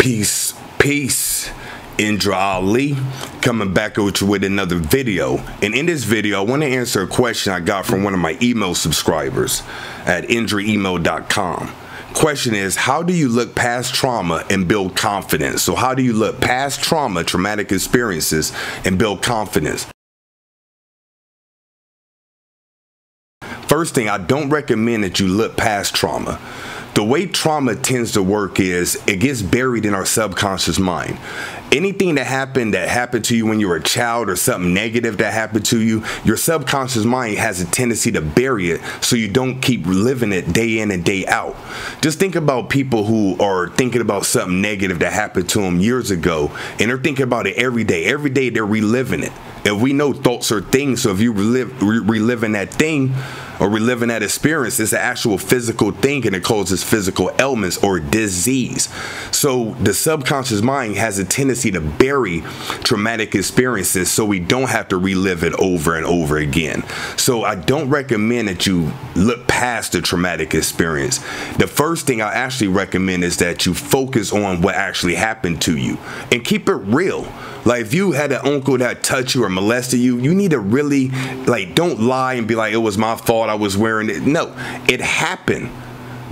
Peace, peace. Indra coming back at you with another video. And in this video, I want to answer a question I got from one of my email subscribers at indraemail.com. Question is, how do you look past trauma and build confidence? So how do you look past trauma, traumatic experiences, and build confidence? First thing, I don't recommend that you look past trauma. The way trauma tends to work is it gets buried in our subconscious mind. Anything that happened to you when you were a child, or something negative that happened to you, your subconscious mind has a tendency to bury it so you don't keep living it day in and day out. Just think about people who are thinking about something negative that happened to them years ago, and they're thinking about it every day. Every day they're reliving it. And we know thoughts are things, so if you reliving that thing or reliving that experience, it's an actual physical thing, and it causes physical ailments or disease. So the subconscious mind has a tendency to bury traumatic experiences so we don't have to relive it over and over again. So I don't recommend that you look past the traumatic experience. The first thing I actually recommend is that you focus on what actually happened to you and keep it real. Like, if you had an uncle that touched you or molested you, you need to really, don't lie and be like, it was my fault, I was wearing it. No, it happened.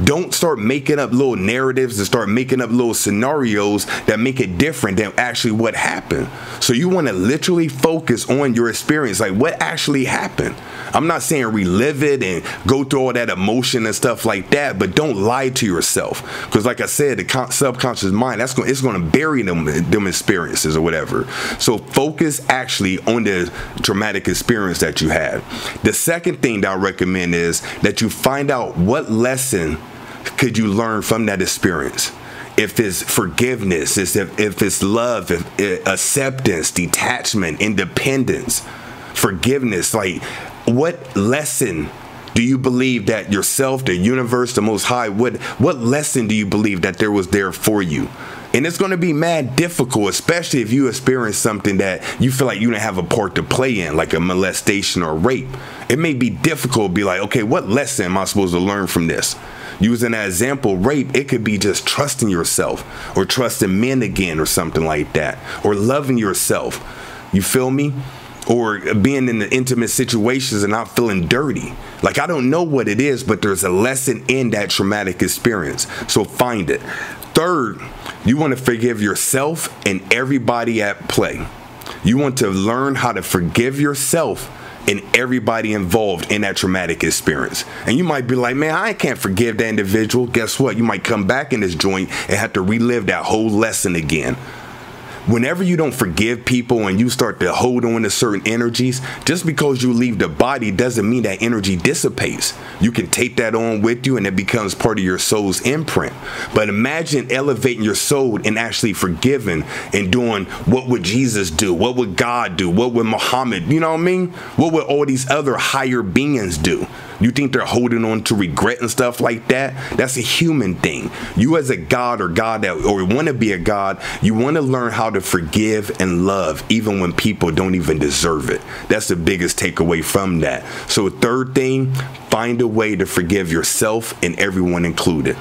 Don't start making up little narratives and start making up little scenarios that make it different than actually what happened. So you want to literally focus on your experience, like what actually happened. I'm not saying relive it and go through all that emotion and stuff like that, but don't lie to yourself. Because like I said, the subconscious mind, it's going to bury them experiences or whatever. So focus actually on the traumatic experience that you had. The second thing that I recommend is that you find out what lesson could you learn from that experience. If it's forgiveness, if it's love, if acceptance, detachment, independence, forgiveness, like what lesson do you believe that yourself, the universe, the Most High, what lesson do you believe that there was there for you? And it's going to be mad difficult, especially if you experience something that you feel like you didn't have a part to play in, like a molestation or rape. It may be difficult to be like, okay, what lesson am I supposed to learn from this? Using that example, rape, it could be just trusting yourself or trusting men again or something like that, or loving yourself. You feel me? Or being in the intimate situations and not feeling dirty. Like, I don't know what it is, but there's a lesson in that traumatic experience. So find it. Third, you want to forgive yourself and everybody at play. You want to learn how to forgive yourself and everybody involved in that traumatic experience. And you might be like, man, I can't forgive that individual. Guess what? You might come back in this joint and have to relive that whole lesson again. Whenever you don't forgive people and you start to hold on to certain energies, just because you leave the body doesn't mean that energy dissipates. You can take that on with you and it becomes part of your soul's imprint. But imagine elevating your soul and actually forgiving and doing what would Jesus do? What would God do? What would Muhammad, you know what I mean? What would all these other higher beings do? You think they're holding on to regret and stuff like that? That's a human thing. You as a God or want to be a God, you want to learn how to forgive and love even when people don't even deserve it. That's the biggest takeaway from that. So third thing, find a way to forgive yourself and everyone included.